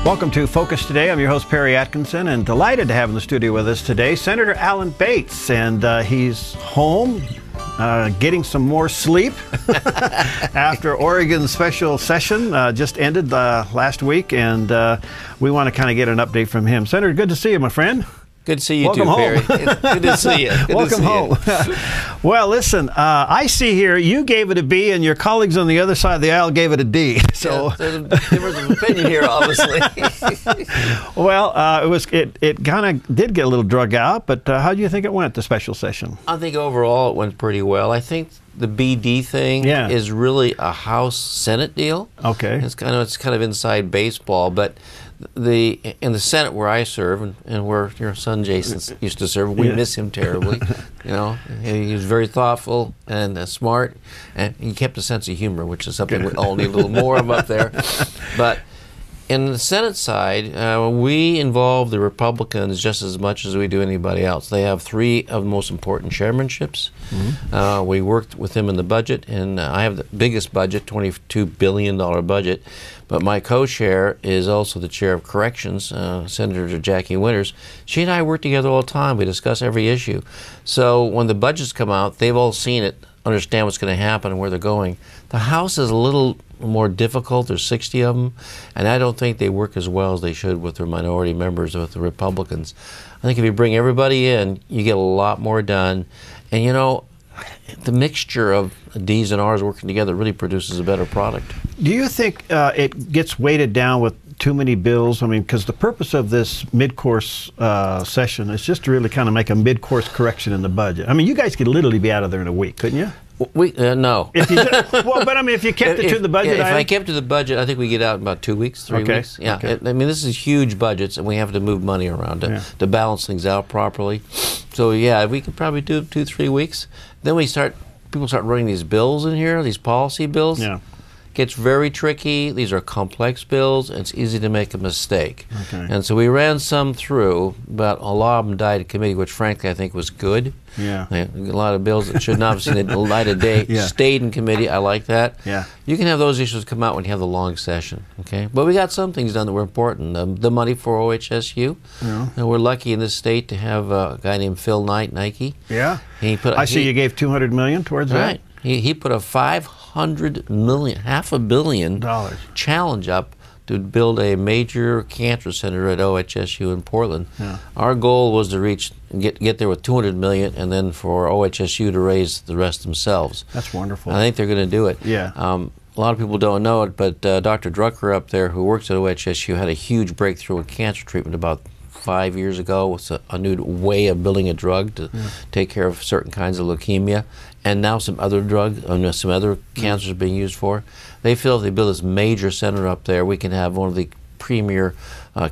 Welcome to Focus Today. I'm your host, Perry Atkinson, and delighted to have in the studio with us today Senator Alan Bates. And he's home, getting some more sleep after Oregon's special session just ended last week. And we want to kind of get an update from him. Senator, good to see you, my friend. Good to see you Welcome too, Perry. home. Good to see you. Welcome home. Well, listen, I see here you gave it a B, and your colleagues on the other side of the aisle gave it a D. So yeah, there's a difference of opinion here, obviously. Well, it kind of did get a little drug out, but how do you think it went, the special session? I think overall it went pretty well. I think the BD thing is really a House-Senate deal. Okay. It's kind of inside baseball, but in the Senate where I serve and where your son Jason used to serve, we miss him terribly. You know, he was very thoughtful and smart, and he kept a sense of humor, which is something we all need a little more of up there. But in the Senate side, we involve the Republicans just as much as we do anybody else. They have three of the most important chairmanships. Mm-hmm. We worked with them in the budget, and I have the biggest budget, $22 billion budget. But my co-chair is also the chair of corrections, Senator Jackie Winters. She and I work together all the time. We discuss every issue. So when the budgets come out, they've all seen it, understand what's going to happen and where they're going. The House is a little more difficult. There's 60 of them, and I don't think they work as well as they should with their minority members, with the Republicans. I think if you bring everybody in, you get a lot more done. And, you know, the mixture of D's and R's working together really produces a better product. Do you think it gets weighted down with too many bills? I mean, because the purpose of this mid-course session is just to really kind of make a mid-course correction in the budget. I mean, you guys could literally be out of there in a week, couldn't you? No. If you well, but I mean, if you kept it to the budget, if I kept to the budget, I think we get out in about 2 weeks, 3 weeks. Yeah, I mean, this is huge budgets, and we have to move money around to balance things out properly. So yeah, we could probably do 2 3 weeks. Then people start running these bills in here, these policy bills. Yeah. Gets very tricky. These are complex bills, and it's easy to make a mistake. Okay. And so we ran some through, but a lot of them died in committee, which frankly I think was good. Yeah. A lot of bills that should not have seen the light of day stayed in committee. I like that. Yeah. You can have those issues come out when you have the long session, okay? But we got some things done that were important. The money for OHSU. Yeah. And we're lucky in this state to have a guy named Phil Knight, Nike. Yeah. I see you gave $200 million towards that. Right. He put a $500 million, $500 million challenge up to build a major cancer center at OHSU in Portland. Yeah. Our goal was to get there with $200 million, and then for OHSU to raise the rest themselves. That's wonderful. I think they're going to do it. Yeah. A lot of people don't know it, but Dr. Drucker up there, who works at OHSU, had a huge breakthrough in cancer treatment about 5 years ago. It's a new way of building a drug to take care of certain kinds of leukemia, and now some other some other cancers are being used for. They feel if they build this major center up there, we can have one of the premier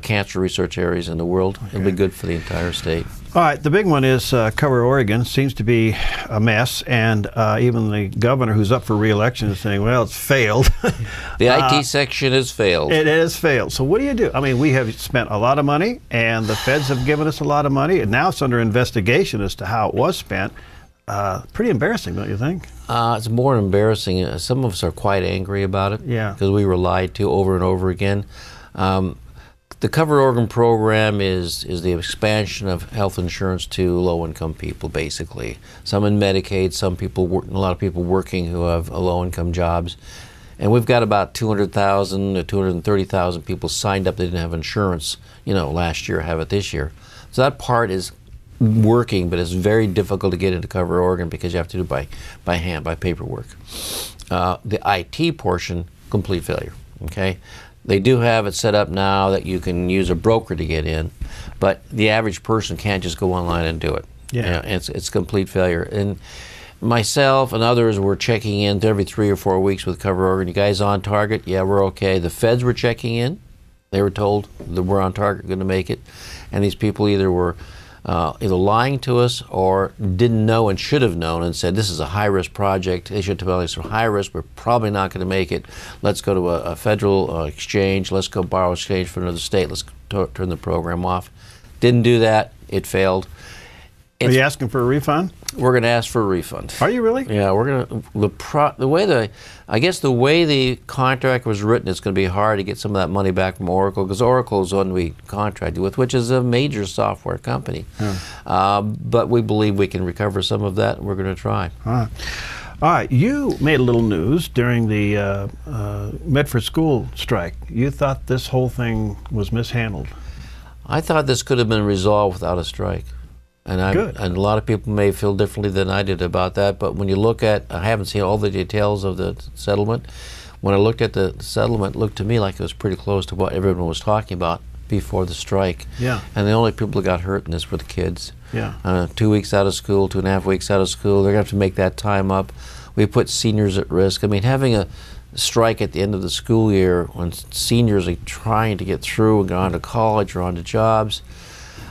cancer research areas in the world. Okay. It'll be good for the entire state. All right, the big one is Cover Oregon. Seems to be a mess, and even the governor who's up for re-election is saying, well, it's failed. The IT section has failed. It has failed. So what do you do? I mean, we have spent a lot of money, and the feds have given us a lot of money, and now it's under investigation as to how it was spent. Pretty embarrassing, don't you think? It's more embarrassing. Some of us are quite angry about it because we were lied to over and over again. The Cover Oregon program is the expansion of health insurance to low-income people, basically. Some in Medicaid, a lot of people working who have low-income jobs. And we've got about 200,000 to 230,000 people signed up that didn't have insurance, last year, have it this year. So that part is working, but it's very difficult to get into Cover Oregon because you have to do it by hand, by paperwork. The IT portion, complete failure, okay? They do have it set up now that you can use a broker to get in, but the average person can't just go online and do it. Yeah. It's complete failure. And myself and others were checking in every 3 or 4 weeks with Cover Oregon. You guys on target? Yeah, we're okay. The feds were checking in. They were told that we're on target, going to make it. And these people either were lying to us or didn't know and should have known and said, this is a high-risk project. They should tell us, high risk, we're probably not going to make it. Let's go to a federal exchange. Let's go borrow exchange from another state. Let's turn the program off. Didn't do that. It failed. Are you asking for a refund? We're going to ask for a refund. Are you really? Yeah, we're going to. I guess the way the contract was written, it's going to be hard to get some of that money back from Oracle, because Oracle is the one we contracted with, which is a major software company. But we believe we can recover some of that, and we're going to try. All right, you made a little news during the Medford school strike. You thought this whole thing was mishandled. I thought this could have been resolved without a strike. And a lot of people may feel differently than I did about that, but when you look at, I haven't seen all the details of the settlement. When I looked at the settlement, it looked to me like it was pretty close to what everyone was talking about before the strike. Yeah. And the only people who got hurt in this were the kids. Yeah. 2 weeks out of school, 2.5 weeks out of school, they're going to have to make that time up. We put seniors at risk. I mean, having a strike at the end of the school year when seniors are trying to get through and go on to college or on to jobs,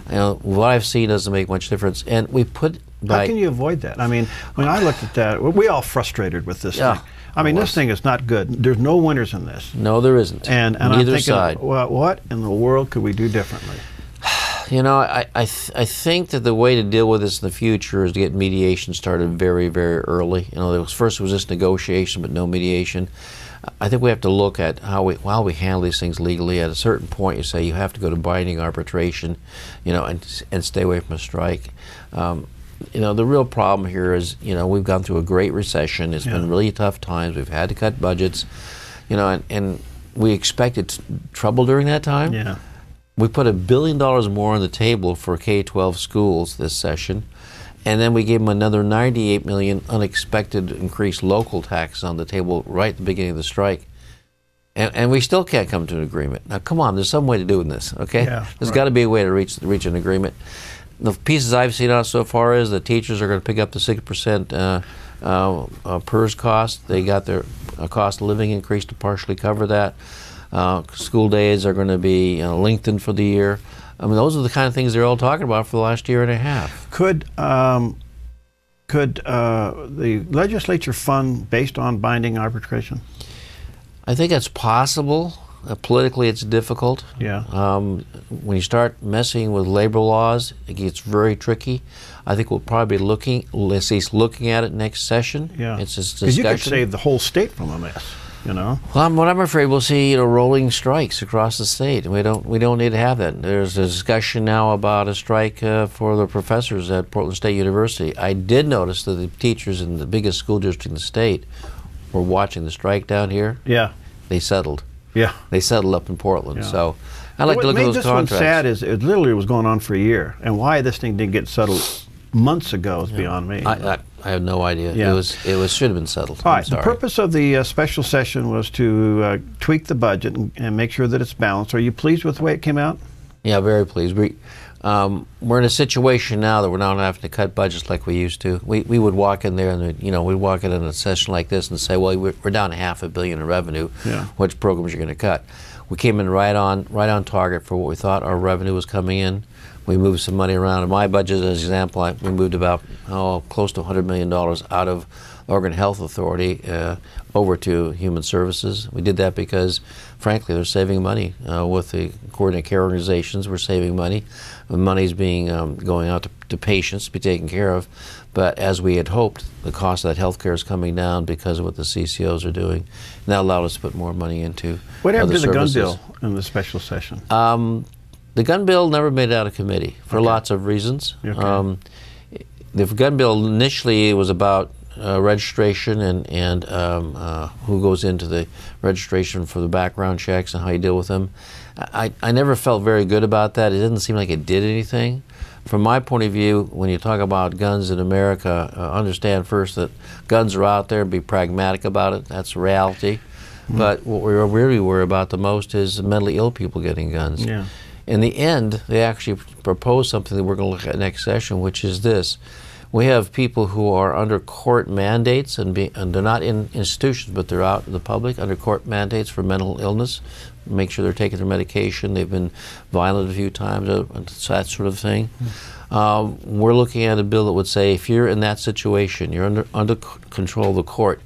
you know, what I've seen doesn't make much difference. And we put How can you avoid that? I mean, when I looked at that, we all frustrated with this thing. I mean, this thing is not good. There's no winners in this. No, there isn't. And I'm thinking, well, what in the world could we do differently? You know, I think that the way to deal with this in the future is to get mediation started very, very early. You know, first it was just negotiation, but no mediation. I think we have to look at how we handle these things legally. At a certain point, you say you have to go to binding arbitration, you know, and stay away from a strike. You know, the real problem here is, you know, we've gone through a great recession. It's been really tough times. We've had to cut budgets, you know, and we expected trouble during that time. Yeah. We put $1 billion more on the table for K-12 schools this session, and then we gave them another $98 million unexpected increased local tax on the table right at the beginning of the strike. And we still can't come to an agreement. Now, come on, there's some way to do this, okay? Yeah, there's got to be a way to reach an agreement. The pieces I've seen out so far is the teachers are going to pick up the 6% PERS cost. They got their cost of living increase to partially cover that. School days are going to be lengthened for the year. I mean, those are the kind of things they're all talking about for the last year and a half. Could the legislature fund based on binding arbitration? I think that's possible. Politically, it's difficult. Yeah. When you start messing with labor laws, it gets very tricky. I think we'll probably be looking at it next session. Yeah. It's just discussion. Because you could save the whole state from a mess. You know. Well, what I'm afraid we'll see, you know, rolling strikes across the state. We don't need to have that. There's a discussion now about a strike for the professors at Portland State University. I did notice that the teachers in the biggest school district in the state were watching the strike down here. Yeah. They settled. Yeah. They settled up in Portland. Yeah. So I like to look at those contracts. What made this one sad is it literally was going on for a year, and why this thing didn't get settled months ago is beyond me. I have no idea. Yeah. It should have been settled. All right. The purpose of the special session was to tweak the budget and make sure that it's balanced. Are you pleased with the way it came out? Yeah, very pleased. We're in a situation now that we're not having to cut budgets like we used to. We would walk in there and we'd walk in a session like this and say, well, we're down to $500 million in revenue. Yeah. Which programs are going to cut? We came in right on target for what we thought our revenue was coming in. We moved some money around. In my budget, as an example, we moved about close to $100 million out of Oregon Health Authority over to Human Services. We did that because, frankly, they're saving money with the coordinated care organizations. We're saving money. The money's being going out to patients to be taken care of. But as we had hoped, the cost of that health care is coming down because of what the CCOs are doing. And that allowed us to put more money into What happened to the services. gun bill in the special session? The gun bill never made it out of committee for lots of reasons. Okay. The gun bill initially was about registration and who goes into the registration for the background checks and how you deal with them. I never felt very good about that. It didn't seem like it did anything. From my point of view, when you talk about guns in America, understand first that guns are out there, be pragmatic about it. That's reality. Mm-hmm. But what we really worry about the most is mentally ill people getting guns. Yeah. In the end, they actually proposed something that we're going to look at next session, which is this. We have people who are under court mandates, and they're not in institutions, but they're out in the public, under court mandates for mental illness, make sure they're taking their medication, they've been violent a few times, that sort of thing. We're looking at a bill that would say if you're in that situation, you're under control of the court,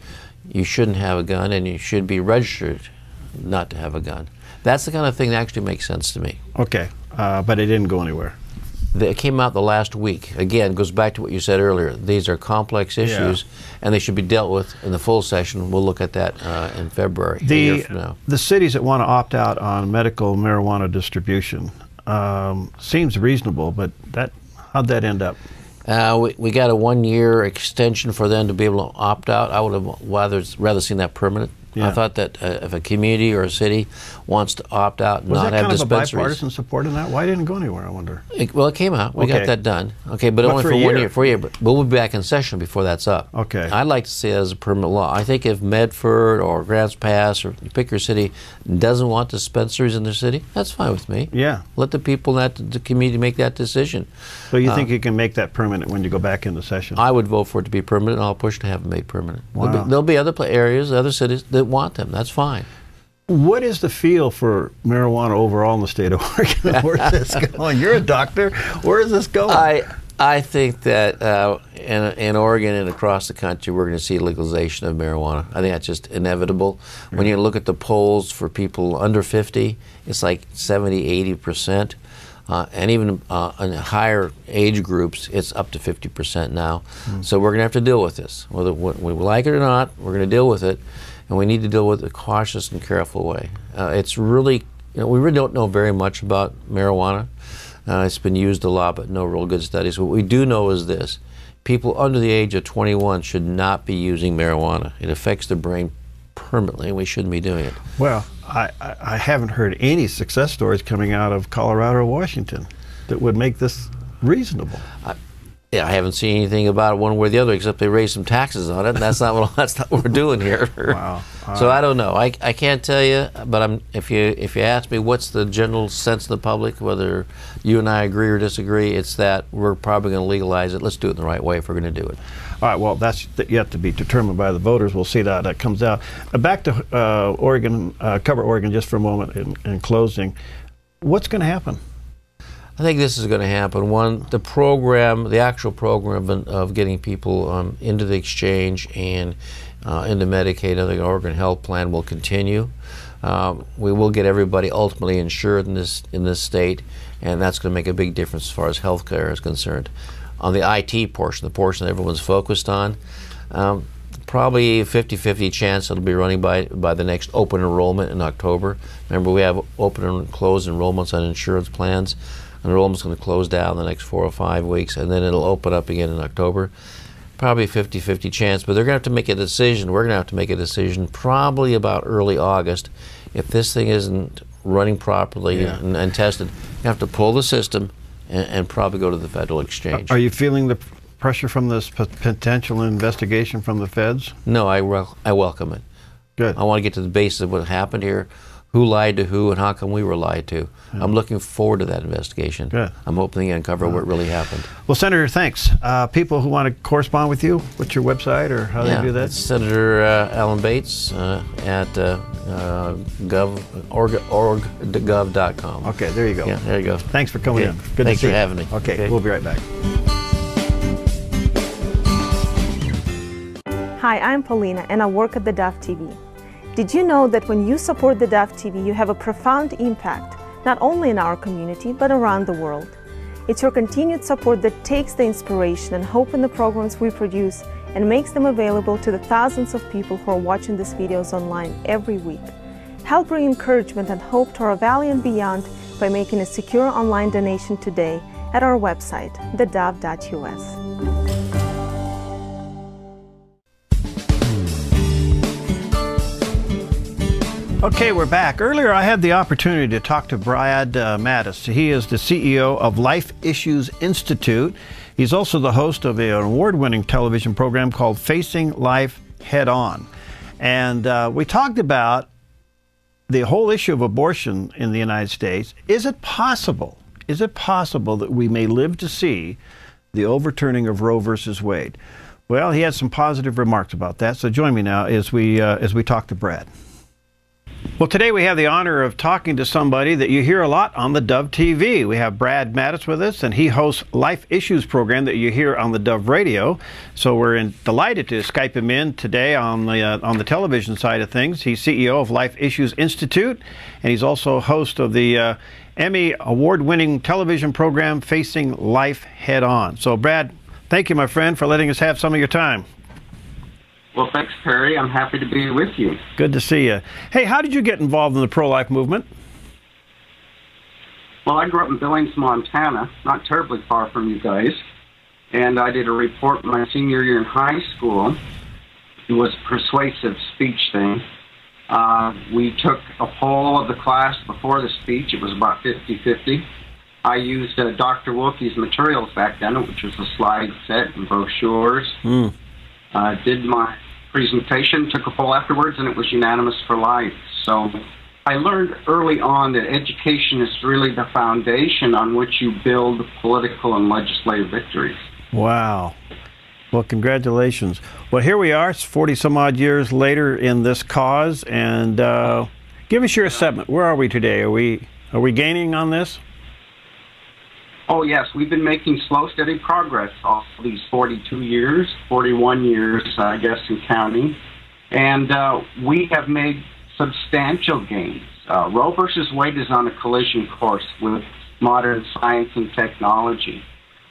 you shouldn't have a gun and you should be registered not to have a gun. That's the kind of thing that actually makes sense to me. Okay, but it didn't go anywhere. It came out the last week. Again, goes back to what you said earlier. These are complex issues, and they should be dealt with in the full session. We'll look at that in February, a year from now. The cities that want to opt out on medical marijuana distribution seems reasonable, but how'd that end up? We got a 1-year extension for them to be able to opt out. I would have rather seen that permanent. I thought that if a community or a city wants to opt out and not have dispensaries. Was that kind of a bipartisan support in that? Why didn't it go anywhere, I wonder? Well, it came out. We got that done. Okay, but only for 1 year. For a year. But we'll be back in session before that's up. Okay. I'd like to see it as a permanent law. I think if Medford or Grants Pass or you pick your city doesn't want dispensaries in their city, that's fine with me. Yeah. Let the people in the community make that decision. So you think you can make that permanent when you go back into session? I would vote for it to be permanent, and I'll push to have it made permanent. Wow. There'll be other areas, other cities that want them. That's fine. What is the feel for marijuana overall in the state of Oregon? Where's this going? You're a doctor. Where is this going? I think that in Oregon and across the country, we're going to see legalization of marijuana. I think that's just inevitable. When you look at the polls for people under 50, it's like 70, 80%. And even in higher age groups, it's up to 50% now. So we're going to have to deal with this. Whether we like it or not, we're going to deal with it. And we need to deal with it in a cautious and careful way. It's really, we really don't know very much about marijuana. It's been used a lot, but no real good studies. What we do know is this. People under the age of 21 should not be using marijuana. It affects the brain permanently, and we shouldn't be doing it. Well, I haven't heard any success stories coming out of Colorado or Washington that would make this reasonable. I haven't seen anything about it one way or the other, except they raised some taxes on it, and that's not what we're doing here. Wow. So I don't know. I can't tell you, but if you ask me what's the general sense of the public, whether you and I agree or disagree, it's that we're probably going to legalize it. Let's do it in the right way if we're going to do it. All right, well, that's yet to be determined by the voters. We'll see that comes out. Back to Oregon, cover Oregon just for a moment in closing. What's going to happen? I think this is going to happen. One, the actual program of getting people into the exchange and into Medicaid and the Oregon Health Plan will continue. We will get everybody ultimately insured in this state, and that's going to make a big difference as far as health care is concerned. On the IT portion, the portion that everyone's focused on, probably 50-50 chance it'll be running by the next open enrollment in October. Remember, we have open and closed enrollments on insurance plans. Enrollment's going to close down the next 4 or 5 weeks, and then it'll open up again in October. Probably 50-50 chance, but they're going to have to make a decision. We're going to have to make a decision probably about early August. If this thing isn't running properly and tested, you have to pull the system and probably go to the federal exchange. Are you feeling the pressure from this potential investigation from the feds? No, I welcome it. Good. I want to get to the basis of what happened here, who lied to who, and how come we were lied to. I'm looking forward to that investigation. Good. I'm hoping to uncover what really happened. Well, Senator, thanks. People who want to correspond with you, what's your website or how do they do that? It's Senator Alan Bates at org.gov.com. Okay, there you go. Yeah, there you go. Thanks for coming in. Good Thanks to see for having me. Okay, we'll be right back. Hi, I'm Paulina, and I work at theDove TV. Did you know that when you support theDove TV, you have a profound impact, not only in our community, but around the world? It's your continued support that takes the inspiration and hope in the programs we produce and makes them available to the thousands of people who are watching these videos online every week. Help bring encouragement and hope to our valley and beyond by making a secure online donation today at our website, thedove.us. Okay, we're back. Earlier, I had the opportunity to talk to Brad Mattis. He is the CEO of Life Issues Institute. He's also the host of an award-winning television program called Facing Life Head On. And we talked about the whole issue of abortion in the United States. Is it possible that we may live to see the overturning of Roe versus Wade? Well, he had some positive remarks about that. So join me now as we talk to Brad. Well, today we have the honor of talking to somebody that you hear a lot on the Dove TV. We have Brad Mattis with us, and he hosts Life Issues program that you hear on the Dove Radio. So we're delighted to Skype him in today on the television side of things. He's CEO of Life Issues Institute, and he's also host of the Emmy award-winning television program Facing Life Head On. So, Brad, thank you, my friend, for letting us have some of your time. Well, thanks, Perry. I'm happy to be with you. Good to see you. Hey, how did you get involved in the pro-life movement? Well, I grew up in Billings, Montana, not terribly far from you guys, and I did a report my senior year in high school. It was a persuasive speech thing. We took a poll of the class before the speech. It was about 50-50. I used Dr. Wilkie's materials back then, which was a slide set and brochures. Did my presentation, took a poll afterwards, and it was unanimous for life. So I learned early on that education is really the foundation on which you build political and legislative victories. Wow. Well, congratulations. Well, here we are, 40-some-odd years later in this cause, and give us your assessment. Where are we today? Are we gaining on this? Oh, yes. We've been making slow, steady progress all these 42 years, 41 years, I guess, in counting. And we have made substantial gains. Roe versus Wade is on a collision course with modern science and technology.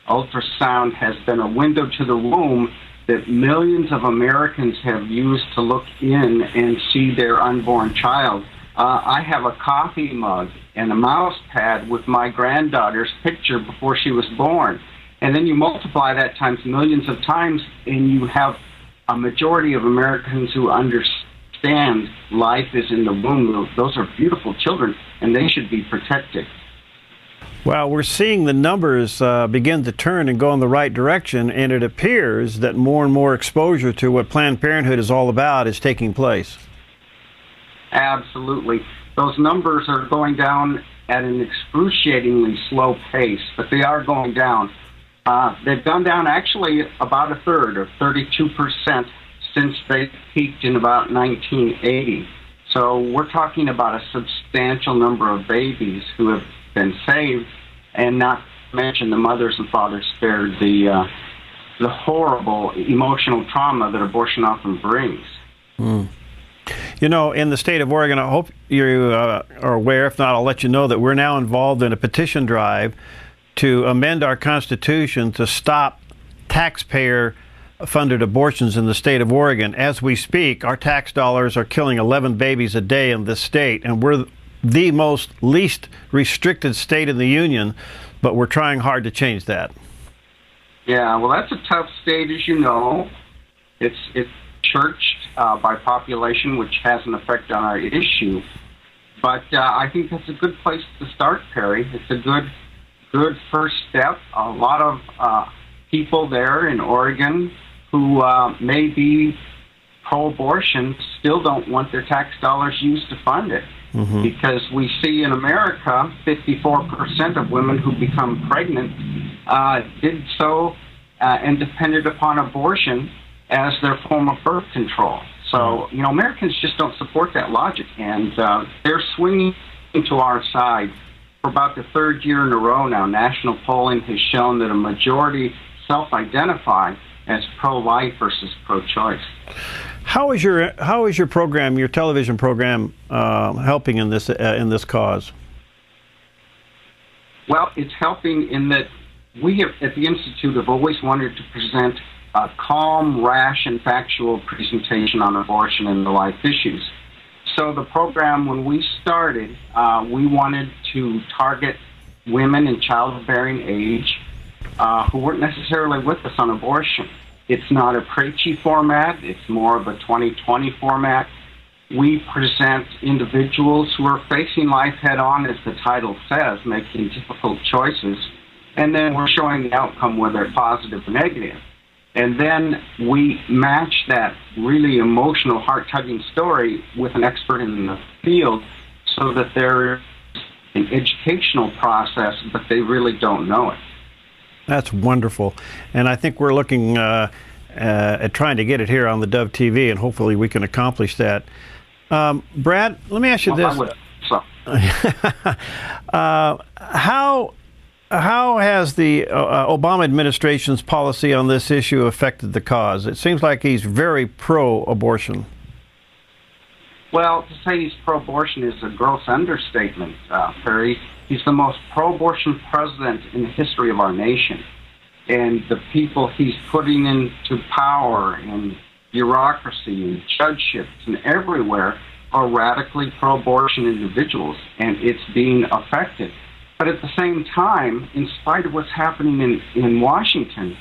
Ultrasound has been a window to the womb that millions of Americans have used to look in and see their unborn child. I have a coffee mug and a mouse pad with my granddaughter's picture before she was born. And then you multiply that times millions of times, and you have a majority of Americans who understand life is in the womb. Those are beautiful children, and they should be protected. Well, we're seeing the numbers begin to turn and go in the right direction, and it appears that more and more exposure to what Planned Parenthood is all about is taking place. Absolutely. Those numbers are going down at an excruciatingly slow pace, but they are going down. They've gone down actually about a third, or 32%, since they peaked in about 1980. So we're talking about a substantial number of babies who have been saved, and not to mention the mothers and fathers spared the horrible emotional trauma that abortion often brings. You know, in the state of Oregon, I hope you are aware, if not, I'll let you know that we're now involved in a petition drive to amend our Constitution to stop taxpayer-funded abortions in the state of Oregon. As we speak, our tax dollars are killing 11 babies a day in this state, and we're the least restricted state in the union, but we're trying hard to change that. Yeah, well, that's a tough state, as you know. It's churched by population, which has an effect on our issue. But I think that's a good place to start, Perry. It's a good first step. A lot of people there in Oregon who may be pro-abortion still don't want their tax dollars used to fund it. Because we see in America 54% of women who become pregnant did so and depended upon abortion as their form of birth control. So, you know, Americans just don't support that logic, and they're swinging to our side. For about the third year in a row now, national polling has shown that a majority self-identify as pro-life versus pro-choice. How is your program, your television program, helping in this cause? Well, it's helping in that we have, at the Institute, have always wanted to present a calm, rash, and factual presentation on abortion and the life issues. So the program, when we started, we wanted to target women in childbearing age who weren't necessarily with us on abortion. It's not a preachy format. It's more of a 2020 format. We present individuals who are facing life head-on, as the title says, making difficult choices, and then we're showing the outcome, whether positive or negative. And then we match that really emotional, heart-tugging story with an expert in the field so that there's an educational process, but they really don't know it. That's wonderful. And I think we're looking at trying to get it here on the Dove TV, and hopefully we can accomplish that. Brad, let me ask you this. How has the Obama administration's policy on this issue affected the cause? It seems like he's very pro-abortion. Well, to say he's pro-abortion is a gross understatement, Perry. He's the most pro-abortion president in the history of our nation. And the people he's putting into power and bureaucracy and judgeships and everywhere are radically pro-abortion individuals, and it's being affected. But at the same time, in spite of what's happening in Washington,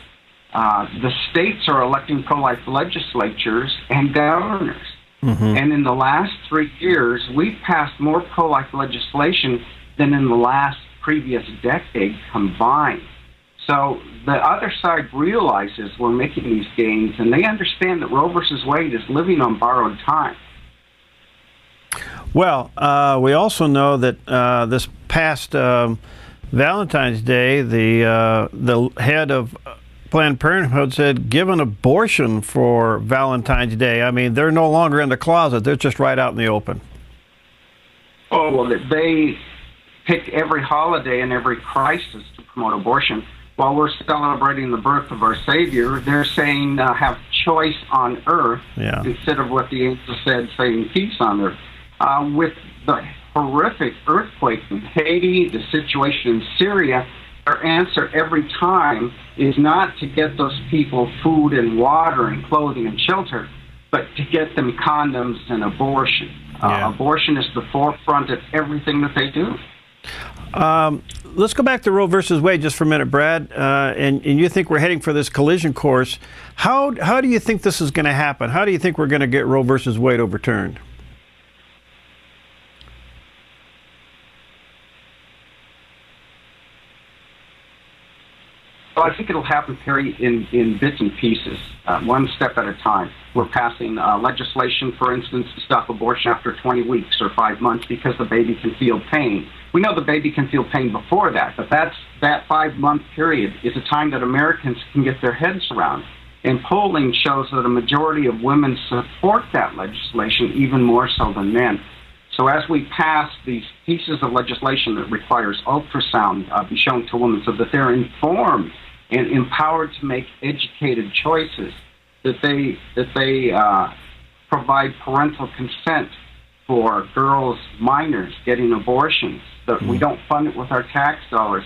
the states are electing pro-life legislatures and governors. Mm-hmm. And in the last 3 years, we've passed more pro-life legislation than in the last previous decade combined. So the other side realizes we're making these gains, and they understand that Roe versus Wade is living on borrowed time. Well, we also know that this past Valentine's Day, the head of Planned Parenthood said, give an abortion for Valentine's Day. I mean, they're no longer in the closet. They're just right out in the open. Oh, well, they pick every holiday and every crisis to promote abortion. While we're celebrating the birth of our Savior, they're saying have choice on earth instead of what the angel said, saying peace on earth. With the horrific earthquake in Haiti, the situation in Syria, our answer every time is not to get those people food and water and clothing and shelter, but to get them condoms and abortion. Abortion is the forefront of everything that they do. Let's go back to Roe versus Wade just for a minute, Brad. And you think we're heading for this collision course. How do you think this is going to happen? How do you think we're going to get Roe versus Wade overturned? Well, I think it'll happen, Perry, in bits and pieces, one step at a time. We're passing legislation, for instance, to stop abortion after 20 weeks or 5 months because the baby can feel pain. We know the baby can feel pain before that, but that 5-month period is a time that Americans can get their heads around. And polling shows that a majority of women support that legislation, even more so than men. So as we pass these pieces of legislation that requires ultrasound be shown to women so that they're informed and empowered to make educated choices, that they provide parental consent for girls, minors, getting abortions, that we don't fund it with our tax dollars.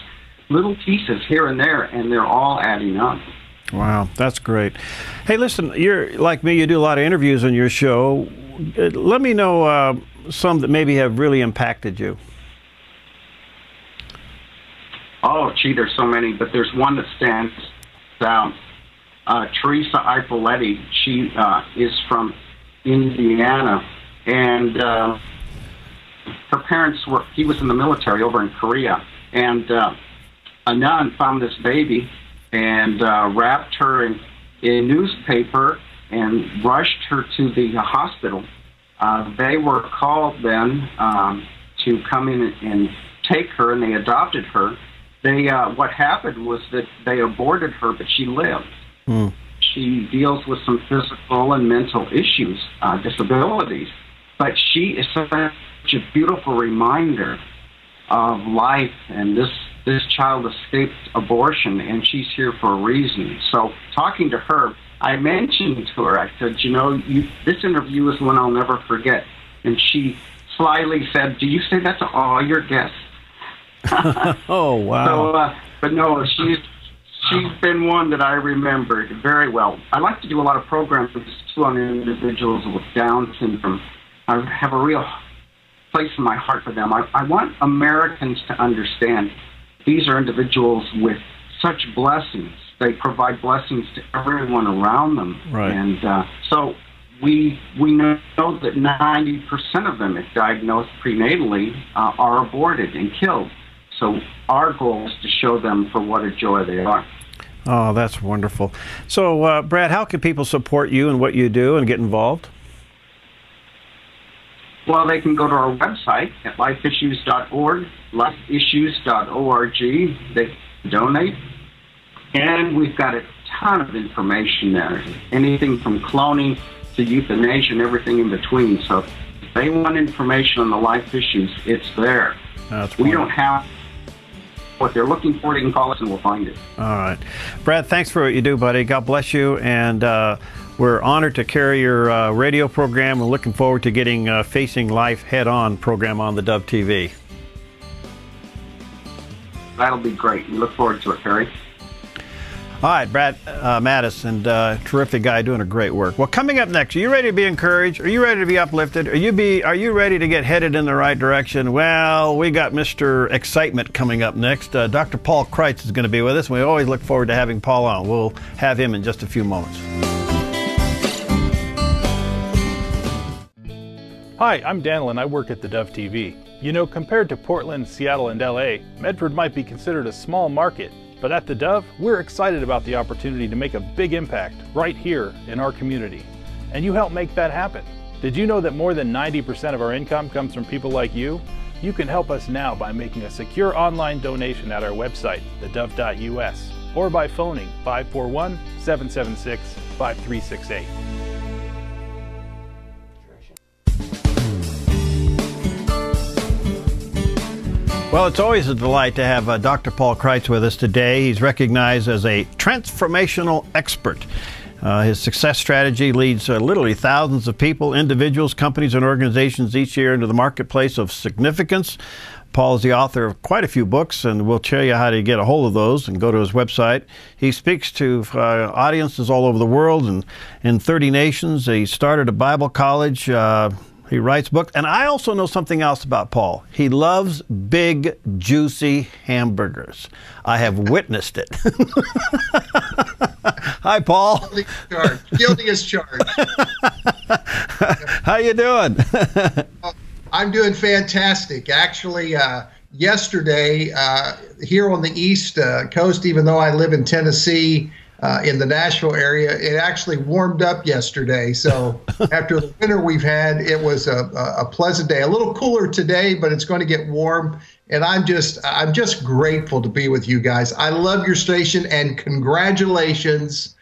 Little pieces here and there, and they're all adding up. Wow, that's great. Hey, listen, you're like me, you do a lot of interviews on your show. Let me know some that maybe have really impacted you. Oh, gee, there's so many, but there's one that stands out. Teresa Ipoletti, she is from Indiana, and her parents he was in the military over in Korea, and a nun found this baby and wrapped her in a newspaper and rushed her to the hospital. They were called then to come in and take her, and they adopted her. What happened was that they aborted her, but she lived. Mm. She deals with some physical and mental issues, disabilities, but she is such a beautiful reminder of life, and this child escaped abortion, and she's here for a reason. So talking to her, I mentioned to her, I said, this interview is one I'll never forget. And she slyly said, do you say that to all your guests? Oh, wow. So, but no, she's been one that I remembered very well. I like to do a lot of programs too on individuals with Down syndrome. I have a real place in my heart for them. I want Americans to understand these are individuals with such blessings. They provide blessings to everyone around them. Right. And so we know that 90% of them, if diagnosed prenatally, are aborted and killed. So our goal is to show them for what a joy they are. Oh, that's wonderful. So, Brad, how can people support you and what you do and get involved? Well, they can go to our website at lifeissues.org, lifeissues.org. They can donate. And we've got a ton of information there, anything from cloning to euthanasia and everything in between. So they want information on the life issues, it's there. We don't have what they're looking for. They can call us and we'll find it. All right. Brad, thanks for what you do, buddy. God bless you. And we're honored to carry your radio program. We're looking forward to getting Facing Life Head On program on the Dove TV. That'll be great. We look forward to it, Perry. All right, Brad Mattis, and terrific guy doing a great work. Well, coming up next, are you ready to be encouraged? Are you ready to be uplifted? Are you ready to get headed in the right direction? Well, we got Mr. Excitement coming up next. Dr. Paul Kreitz is going to be with us, and we always look forward to having Paul on. We'll have him in just a few moments. Hi, I'm Daniel, and I work at theDove TV. You know, compared to Portland, Seattle, and LA, Medford might be considered a small market. But at theDove, we're excited about the opportunity to make a big impact right here in our community. And you help make that happen. Did you know that more than 90% of our income comes from people like you? You can help us now by making a secure online donation at our website, thedove.us, or by phoning 541-776-5368. Well, it's always a delight to have Dr. Paul Kreitz with us today. He's recognized as a transformational expert. His success strategy leads literally thousands of people, individuals, companies, and organizations each year into the marketplace of significance. Paul is the author of quite a few books, and we'll tell you how to get a hold of those and go to his website. He speaks to audiences all over the world and in 30 nations. He started a Bible college. He writes books. And I also know something else about Paul. He loves big, juicy hamburgers. I have witnessed it. Hi, Paul. Guilty as charged. How you doing? I'm doing fantastic. Actually, yesterday, here on the East Coast, even though I live in Tennessee, in the Nashville area, it actually warmed up yesterday. So after the winter we've had, it was a pleasant day. A little cooler today, but it's going to get warm. And I'm just grateful to be with you guys. I love your station, and congratulations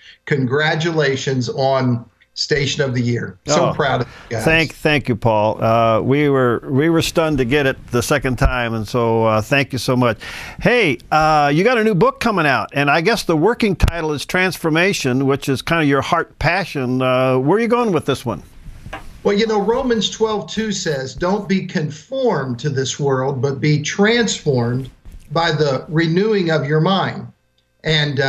on Station of the Year. So proud of you guys. Thank you, Paul. We were stunned to get it the second time, and so thank you so much. Hey, you got a new book coming out, and I guess the working title is Transformation, which is kind of your heart passion. Where are you going with this one? Well, you know, Romans 12:2 says, "Don't be conformed to this world, but be transformed by the renewing of your mind." And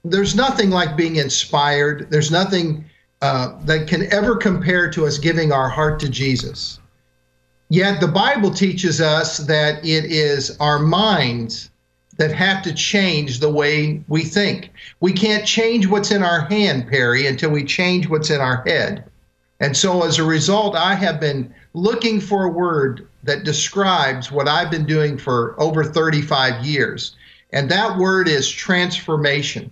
there's nothing like being inspired. There's nothing that can ever compare to us giving our heart to Jesus. Yet the Bible teaches us that it is our minds that have to change the way we think. We can't change what's in our hand, Perry, until we change what's in our head. And so as a result, I have been looking for a word that describes what I've been doing for over 35 years. And that word is transformation.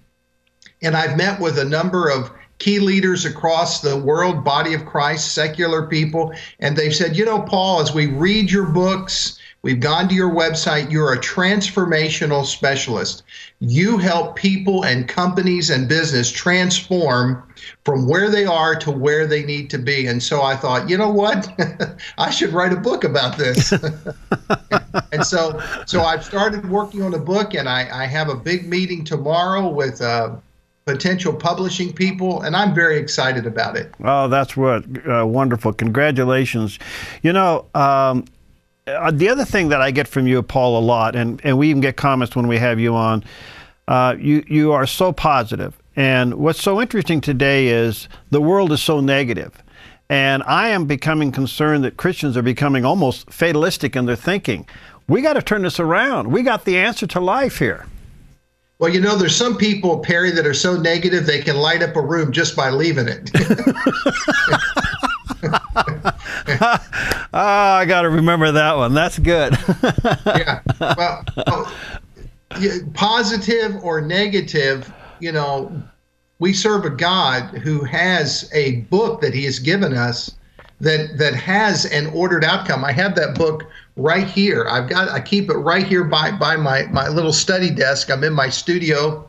And I've met with a number of key leaders across the world, body of Christ, secular people, and they've said, you know, Paul, as we read your books, we've gone to your website, you're a transformational specialist. You help people and companies and business transform from where they are to where they need to be. And so I thought, you know what? I should write a book about this. And so I've started working on a book, and I have a big meeting tomorrow with potential publishing people, and I'm very excited about it. Oh, that's wonderful. Congratulations. You know, the other thing that I get from you, Paul, a lot, and we even get comments when we have you on, you are so positive. And what's so interesting today is the world is so negative. And I am becoming concerned that Christians are becoming almost fatalistic in their thinking. We got to turn this around. We got the answer to life here. Well, you know, there's some people, Perry, that are so negative they can light up a room just by leaving it. I got to remember that one. That's good. Yeah. Well, positive or negative, you know, we serve a God who has a book that he has given us that has an ordered outcome. I have that book right here. I keep it right here by my little study desk. I'm in my studio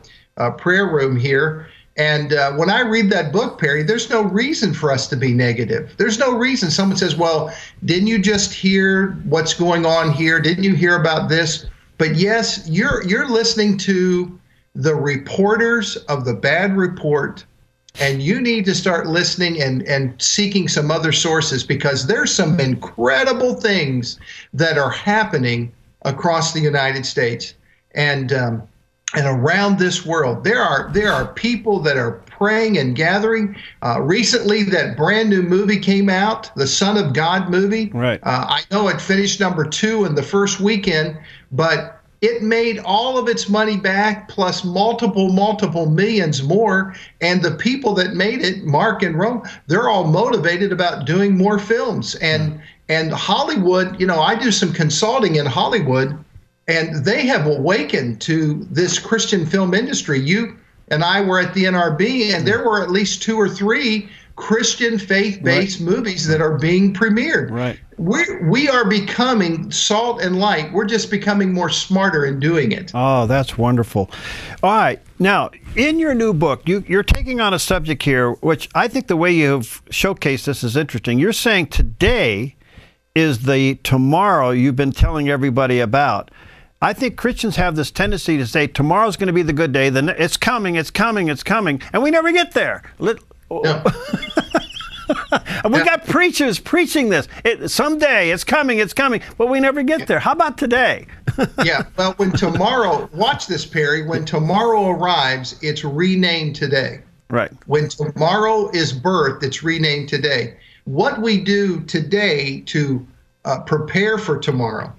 prayer room here, And when I read that book, Perry, there's no reason for us to be negative. There's no reason. Someone says, well, didn't you just hear what's going on here? Didn't you hear about this? But yes, you're listening to the reporters of the bad report, and you need to start listening and seeking some other sources, because there's some incredible things that are happening across the United States and around this world. There are people that are praying and gathering. Recently, that brand new movie came out, the Son of God movie. Right. I know it finished #2 in the first weekend, but it made all of its money back, plus multiple millions more. And the people that made it, Mark and Rome, they're all motivated about doing more films. And Hollywood, I do some consulting in Hollywood, and they have awakened to this Christian film industry. You and I were at the NRB, and there were at least 2 or 3 Christian faith-based movies that are being premiered. Right. We are becoming salt and light. We're just becoming more smarter in doing it. Oh, that's wonderful. All right. Now, in your new book, you're taking on a subject here, which I think the way you've showcased this is interesting. You're saying today is the tomorrow you've been telling everybody about. I think Christians have this tendency to say tomorrow's going to be the good day. Then it's coming, it's coming, it's coming, and we never get there. Yeah. We got preachers preaching this. Someday it's coming, but we never get there. How about today? Yeah, well, when tomorrow, watch this, Perry, when tomorrow arrives, it's renamed today. Right. When tomorrow is birthed, it's renamed today. What we do today to prepare for tomorrow,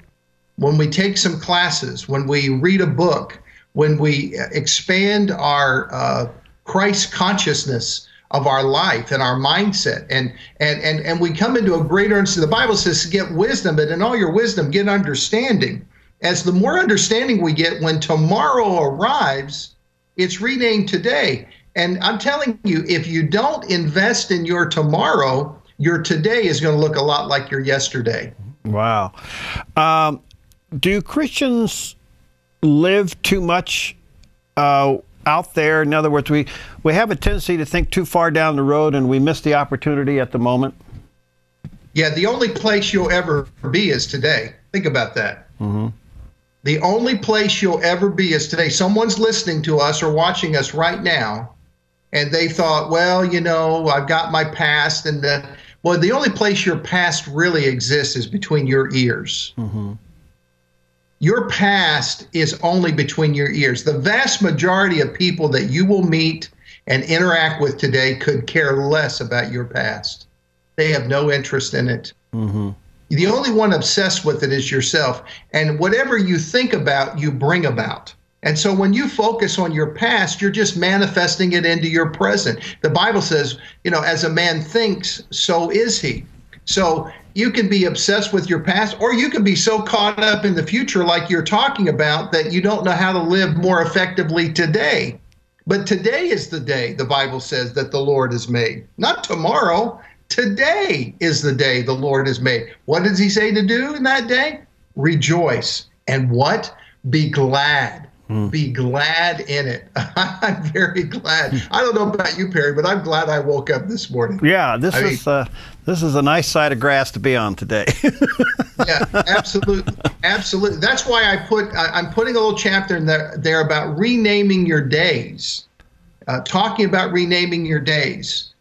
when we take some classes, when we read a book, when we expand our Christ consciousness of our life and our mindset, and we come into a greater understanding. The Bible says to get wisdom, but in all your wisdom, get understanding. As the more understanding we get, when tomorrow arrives, it's renamed today. And I'm telling you, if you don't invest in your tomorrow, your today is going to look a lot like your yesterday. Wow. Do Christians live too much out there? In other words, we have a tendency to think too far down the road, and we miss the opportunity at the moment. Yeah, the only place you'll ever be is today. Think about that. Mm-hmm. The only place you'll ever be is today. Someone's listening to us or watching us right now, and they thought, well, I've got my past. And well, the only place your past really exists is between your ears. Mm-hmm. Your past is only between your ears. The vast majority of people that you will meet and interact with today could care less about your past. They have no interest in it. Mm-hmm. The only one obsessed with it is yourself. And whatever you think about, you bring about. And so when you focus on your past, you're just manifesting it into your present. The Bible says, as a man thinks, so is he. So you can be obsessed with your past, or you can be so caught up in the future like you're talking about that you don't know how to live more effectively today. But today is the day, the Bible says, that the Lord has made. Not tomorrow. Today is the day the Lord has made. What does he say to do in that day? Rejoice. And what? Be glad. Be glad in it. I'm very glad. I don't know about you, Perry, but I'm glad I woke up this morning. Yeah, this is a nice side of grass to be on today. Yeah, absolutely, absolutely. That's why I'm putting a little chapter in there about renaming your days, talking about renaming your days.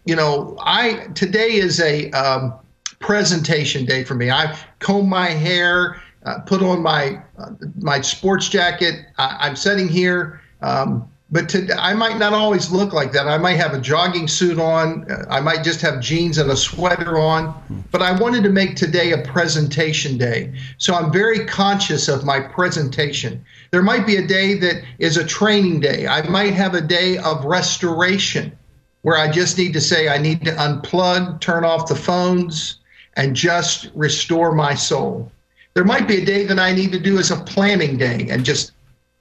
Today is a presentation day for me. I comb my hair. Put on my sports jacket. I'm sitting here, but I might not always look like that. I might have a jogging suit on. I might just have jeans and a sweater on. But I wanted to make today a presentation day. So I'm very conscious of my presentation. There might be a day that is a training day. I might have a day of restoration where I just need to say I need to unplug, turn off the phones, and just restore my soul. There might be a day that I need to do as a planning day and just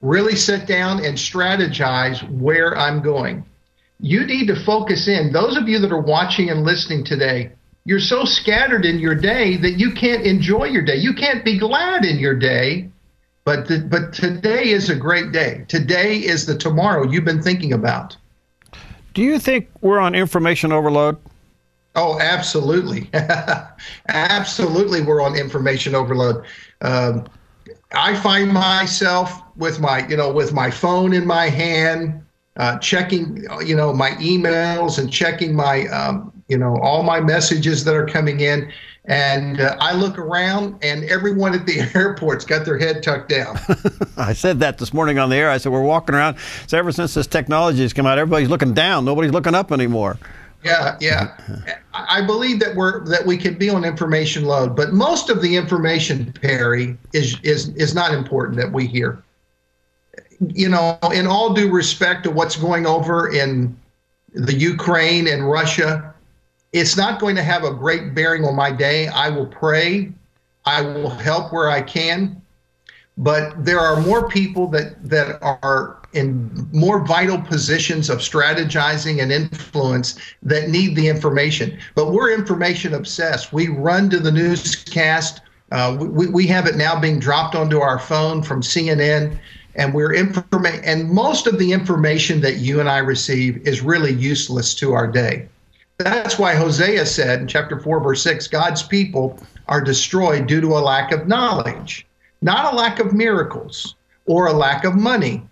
really sit down and strategize where I'm going. You need to focus in. Those of you that are watching and listening today, you're so scattered in your day that you can't enjoy your day. You can't be glad in your day, but today is a great day. Today is the tomorrow you've been thinking about. Do you think we're on information overload? Oh, absolutely. Absolutely, we're on information overload. I find myself with my phone in my hand, checking, my emails and checking my, all my messages that are coming in. And I look around, and everyone at the airport's got their head tucked down. I said that this morning on the air. I said, we're walking around. So ever since this technology has come out, everybody's looking down. Nobody's looking up anymore. Yeah. I believe that we can be on information load, but most of the information, Perry, is not important that we hear. In all due respect to what's going over in the Ukraine and Russia, it's not going to have a great bearing on my day. I will pray. I will help where I can. But there are more people that are in more vital positions of strategizing and influence that need the information. But we're information obsessed. We run to the newscast. We have it now being dropped onto our phone from CNN. And and most of the information that you and I receive is really useless to our day. That's why Hosea said in chapter 4, verse 6, God's people are destroyed due to a lack of knowledge, not a lack of miracles or a lack of money,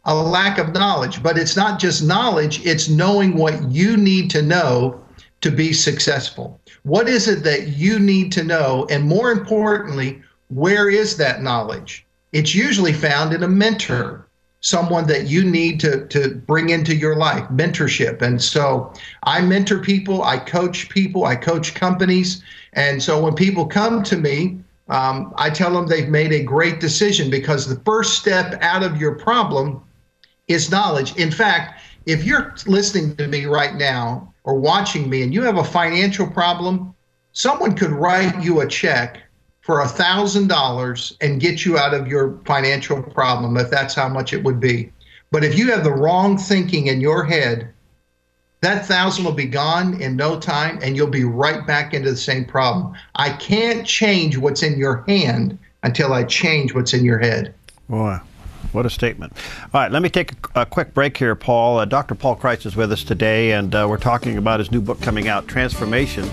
a lack of knowledge. But it's not just knowledge, it's knowing what you need to know to be successful. What is it that you need to know? And more importantly, where is that knowledge? It's usually found in a mentor, someone that you need to bring into your life, mentorship. And so I mentor people, I coach companies. And so when people come to me, I tell them they've made a great decision, because the first step out of your problem is knowledge. In fact, if you're listening to me right now or watching me and you have a financial problem, someone could write you a check for $1,000 and get you out of your financial problem, if that's how much it would be. But if you have the wrong thinking in your head, that $1,000 will be gone in no time, and you'll be right back into the same problem. I can't change what's in your hand until I change what's in your head. Boy, what a statement. All right, let me take a quick break here, Paul. Dr. Paul Kreitz is with us today, and we're talking about his new book coming out, Transformation.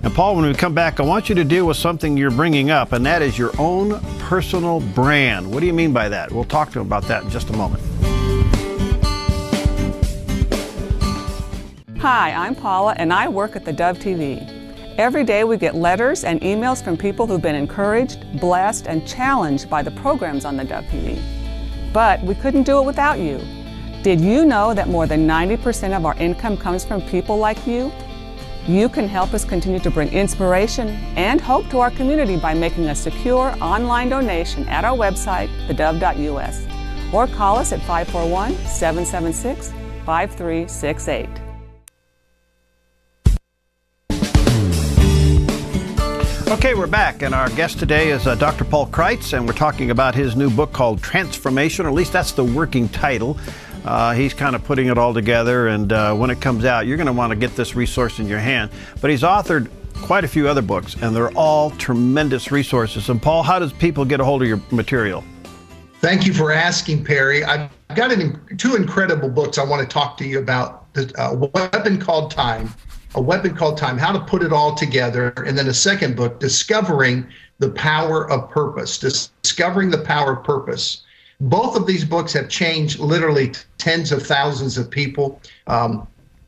And Paul, when we come back, I want you to deal with something you're bringing up, and that is your own personal brand. What do you mean by that? We'll talk to him about that in just a moment. Hi, I'm Paula, and I work at theDove TV. Every day we get letters and emails from people who've been encouraged, blessed, and challenged by the programs on theDove TV. But we couldn't do it without you. Did you know that more than 90% of our income comes from people like you? You can help us continue to bring inspiration and hope to our community by making a secure online donation at our website, thedove.us, or call us at 541-776-5368. Okay, we're back, and our guest today is Dr. Paul Kreitz, and we're talking about his new book called Transformation, or at least that's the working title. He's kind of putting it all together, and when it comes out, you're going to want to get this resource in your hand. But he's authored quite a few other books, and they're all tremendous resources. And Paul, how does people get a hold of your material? Thank you for asking, Perry. I've got two incredible books I want to talk to you about. A Weapon Called Time, How to Put It All Together, and then a second book, Discovering the Power of Purpose. Both of these books have changed literally tens of thousands of people.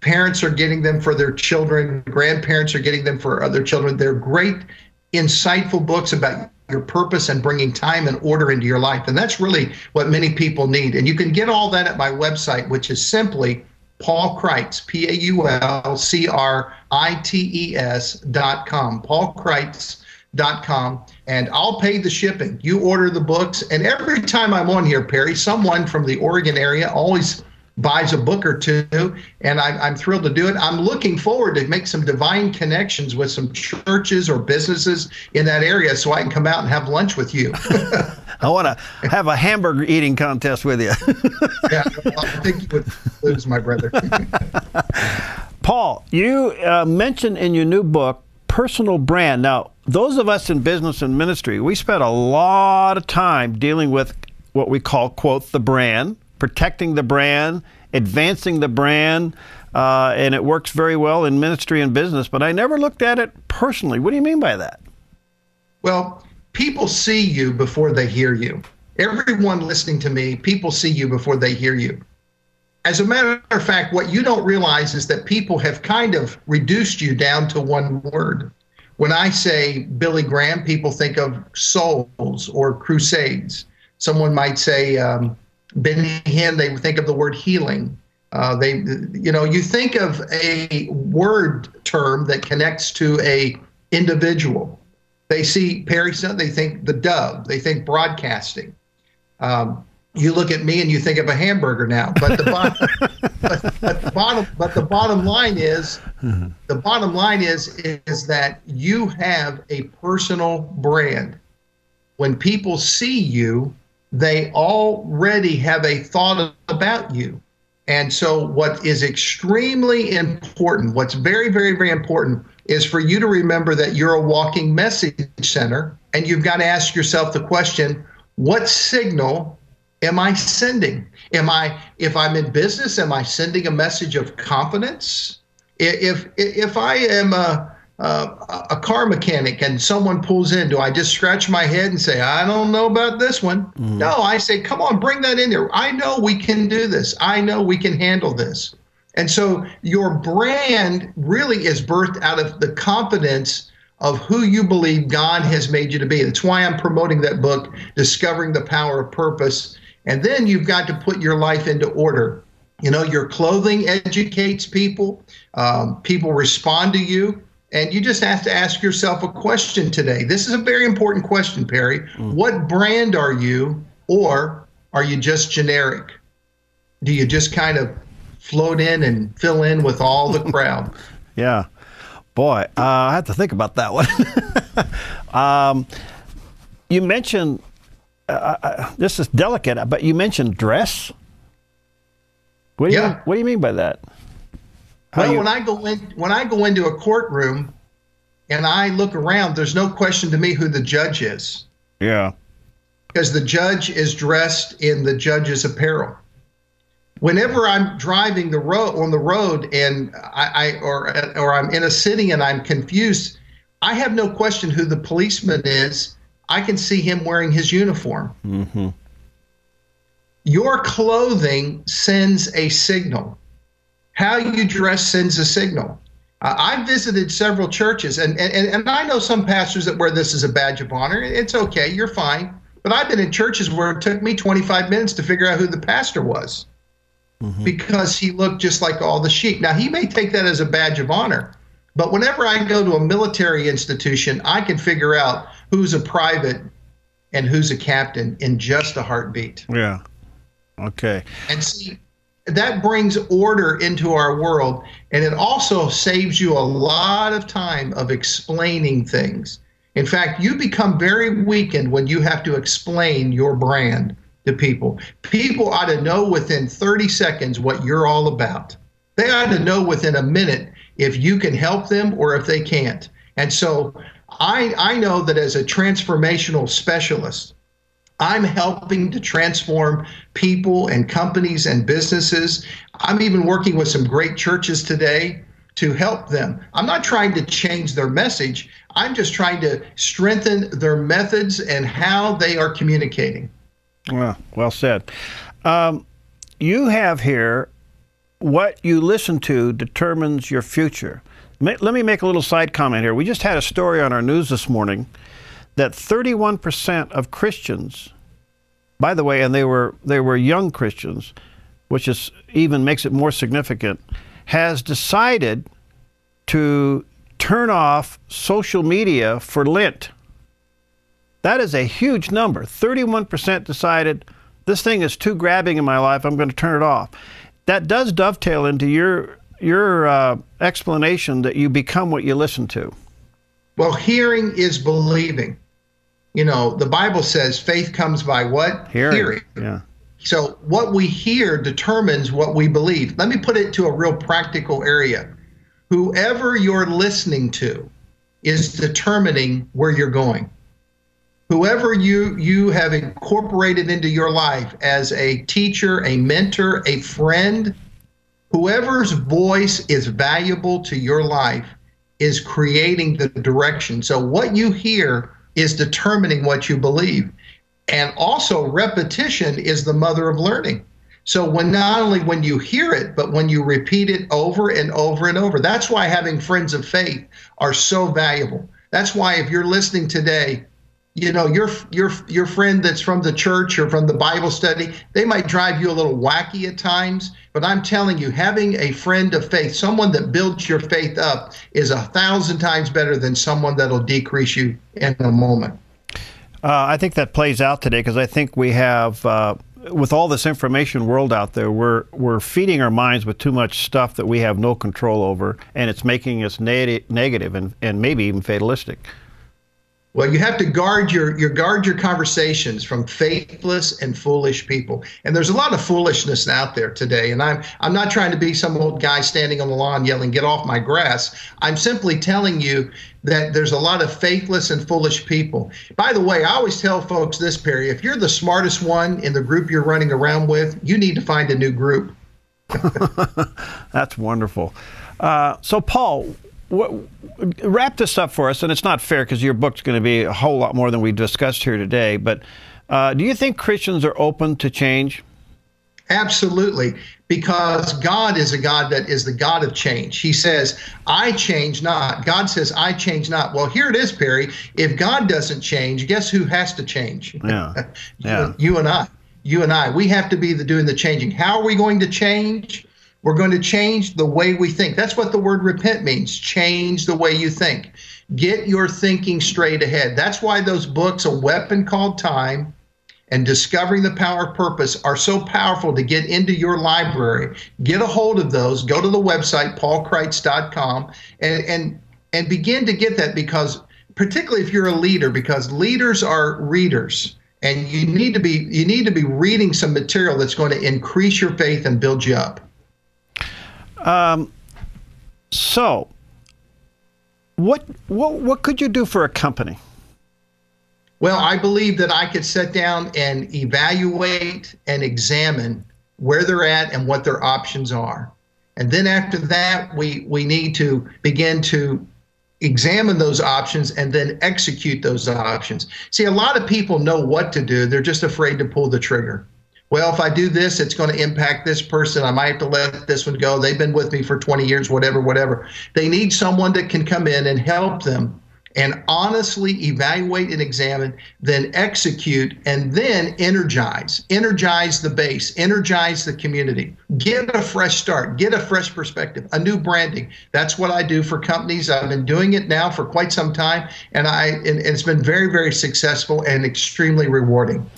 Parents are getting them for their children. Grandparents are getting them for other children. They're great, insightful books about your purpose and bringing time and order into your life. And that's really what many people need. And you can get all that at my website, which is simply Paul Kreitz, PaulKreitz.com, paulkreitz.com, and I'll pay the shipping. You order the books, and every time I'm on here, Perry, someone from the Oregon area always buys a book or two, and I'm thrilled to do it. I'm looking forward to make some divine connections with some churches or businesses in that area so I can come out and have lunch with you. I want to have a hamburger eating contest with you. Yeah, I think you would lose, my brother. Paul, you mentioned in your new book, personal brand. Now, those of us in business and ministry, we spend a lot of time dealing with what we call, quote, the brand, protecting the brand, advancing the brand, and it works very well in ministry and business, but I never looked at it personally. What do you mean by that? Well, people see you before they hear you. Everyone listening to me, people see you before they hear you. As a matter of fact, what you don't realize is that people have kind of reduced you down to one word. When I say Billy Graham, people think of souls or crusades. Someone might say Benny Hinn, they think of the word healing. You think of a word term that connects to a individual. They see Perry, they think the Dove, they think broadcasting. You look at me and you think of a hamburger now, but the bottom line is that you have a personal brand. When people see you, they already have a thought about you. And so what is extremely important, what's very, very, very important, is for you to remember that you're a walking message center, and you've got to ask yourself the question, what signal am I sending? If I'm in business, am I sending a message of confidence? If I am a car mechanic and someone pulls in, do I just scratch my head and say, I don't know about this one? Mm. No, I say, come on, bring that in there. I know we can do this. I know we can handle this. And so your brand really is birthed out of the confidence of who you believe God has made you to be. That's why I'm promoting that book, Discovering the Power of Purpose. And then you've got to put your life into order. You know, your clothing educates people. People respond to you. And you just have to ask yourself a question today. This is a very important question, Perry. Mm. What brand are you, or are you just generic? Do you just kind of float in and fill in with all the crowd? Yeah. Boy, I have to think about that one. You mentioned, this is delicate, but you mentioned dress. What do you mean by that? When I go into a courtroom and I look around, there's no question to me who the judge is. Yeah. Because the judge is dressed in the judge's apparel. Whenever I'm driving on the road and or I'm in a city and I'm confused, I have no question who the policeman is. I can see him wearing his uniform. Mm-hmm. Your clothing sends a signal. How you dress sends a signal. I've visited several churches, and I know some pastors that wear this as a badge of honor. It's okay, you're fine. But I've been in churches where it took me 25 minutes to figure out who the pastor was. Mm-hmm. Because he looked just like all the sheep. Now, he may take that as a badge of honor, but whenever I go to a military institution, I can figure out who's a private and who's a captain in just a heartbeat. Yeah. Okay. And see, that brings order into our world, and it also saves you a lot of time of explaining things. In fact, you become very weakened when you have to explain your brand to people. People ought to know within 30 seconds what you're all about. They ought to know within a minute if you can help them or if they can't. And so I know that as a transformational specialist, I'm helping to transform people and companies and businesses. I'm even working with some great churches today to help them. I'm not trying to change their message. I'm just trying to strengthen their methods and how they are communicating. Well said. You have here, what you listen to determines your future. Let me make a little side comment here. We just had a story on our news this morning that 31% of Christians, by the way, and they were young Christians, which is even makes it more significant, has decided to turn off social media for Lent. That is a huge number. 31% decided this thing is too grabbing in my life, I'm going to turn it off. That does dovetail into your explanation that you become what you listen to. Well, hearing is believing. You know, the Bible says faith comes by what? Hearing. Yeah. So what we hear determines what we believe. Let me put it to a real practical area. Whoever you're listening to is determining where you're going. Whoever you have incorporated into your life as a teacher, a mentor, a friend, Whoever's voice is valuable to your life is creating the direction. So what you hear is determining what you believe. And also repetition is the mother of learning. So when not only when you hear it, but when you repeat it over and over and over, that's why having friends of faith are so valuable. That's why if you're listening today, you know, your friend that's from the church or from the Bible study, they might drive you a little wacky at times, but I'm telling you, having a friend of faith, someone that builds your faith up, is 1,000 times better than someone that'll decrease you in a moment. I think that plays out today because I think we have, with all this information world out there, we're feeding our minds with too much stuff that we have no control over, and it's making us negative and maybe even fatalistic. Well, you have to guard your conversations from faithless and foolish people. And there's a lot of foolishness out there today. And I'm not trying to be some old guy standing on the lawn yelling, "Get off my grass." I'm simply telling you that there's a lot of faithless and foolish people. By the way, I always tell folks this, Perry, if you're the smartest one in the group you're running around with, you need to find a new group. That's wonderful. So, Paul, wrap this up for us, and it's not fair because your book's going to be a whole lot more than we discussed here today, but do you think Christians are open to change? Absolutely, because God is a God that is the God of change. He says, "I change not." God says, "I change not." Well, here it is, Perry. If God doesn't change, guess who has to change? Yeah. You and I. You and I. We have to be doing the changing. How are we going to change? We're going to change the way we think. That's what the word repent means. Change the way you think. Get your thinking straight ahead. That's why those books, A Weapon Called Time and Discovering the Power of Purpose, are so powerful to get into your library. Get a hold of those. Go to the website, paulkreitz.com, and begin to get that, because particularly if you're a leader, because leaders are readers. And you need to be reading some material that's going to increase your faith and build you up. So, what could you do for a company? Well, I believe that I could sit down and evaluate and examine where they're at and what their options are. And then after that, we need to begin to examine those options and then execute those options. See, a lot of people know what to do. They're just afraid to pull the trigger. Well, if I do this, it's going to impact this person. I might have to let this one go. They've been with me for 20 years, whatever. They need someone that can come in and help them and honestly evaluate and examine, then execute, and then energize. Energize the base, energize the community. Get a fresh start, get a fresh perspective, a new branding. That's what I do for companies. I've been doing it now for quite some time, and it's been very, very successful and extremely rewarding.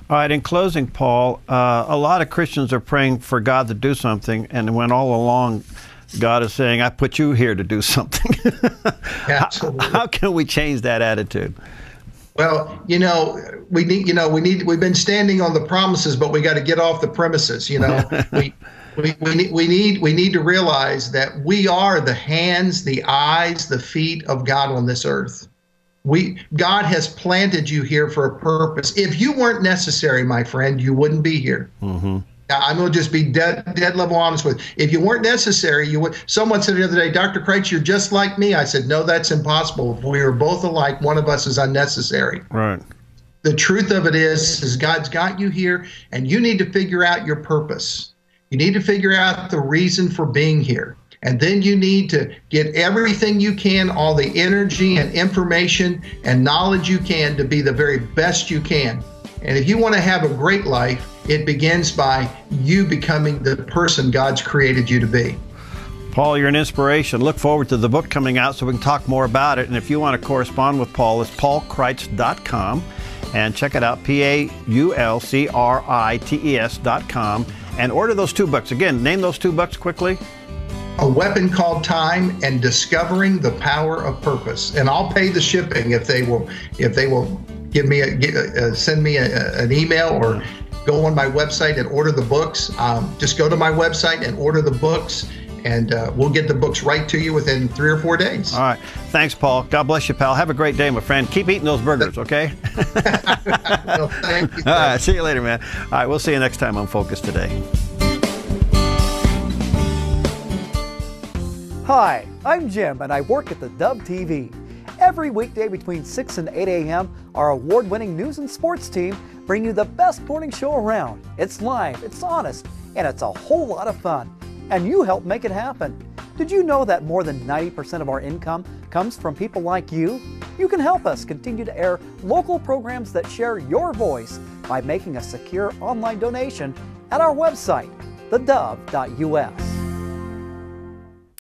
All right, in closing, Paul, a lot of Christians are praying for God to do something, and when all along God is saying, "I put you here to do something." Absolutely. How can we change that attitude? Well, we've been standing on the promises, but we got to get off the premises. We need to realize that we are the hands, the eyes, the feet of God on this earth. God has planted you here for a purpose. If you weren't necessary, my friend, you wouldn't be here. Mm-hmm. I'm going to just be dead level honest with you. If you weren't necessary, you would. Someone said the other day, "Dr. Kreitz, you're just like me." I said, "No, that's impossible. If we are both alike, one of us is unnecessary." Right. The truth of it is God's got you here, and you need to figure out your purpose. You need to figure out the reason for being here. And then you need to get everything you can, all the energy and information and knowledge you can to be the very best you can. And if you want to have a great life, it begins by you becoming the person God's created you to be. Paul, you're an inspiration. Look forward to the book coming out so we can talk more about it. And if you want to correspond with Paul, it's paulkreitz.com. And check it out, paulkreitz.com. And order those 2 books. Again, name those 2 books quickly. A Weapon Called Time and Discovering the Power of Purpose. And I'll pay the shipping if they will give me send me an email or go on my website and order the books. Just go to my website and order the books, and we'll get the books right to you within 3 or 4 days. All right. Thanks, Paul. God bless you, pal. Have a great day, my friend. Keep eating those burgers, okay? Well, thank you. All right. See you later, man. All right. We'll see you next time on Focus Today. Hi, I'm Jim and I work at theDove TV. Every weekday between 6 and 8 a.m., our award-winning news and sports team bring you the best morning show around. It's live, it's honest, and it's a whole lot of fun. And you help make it happen. Did you know that more than 90% of our income comes from people like you? You can help us continue to air local programs that share your voice by making a secure online donation at our website, thedove.us.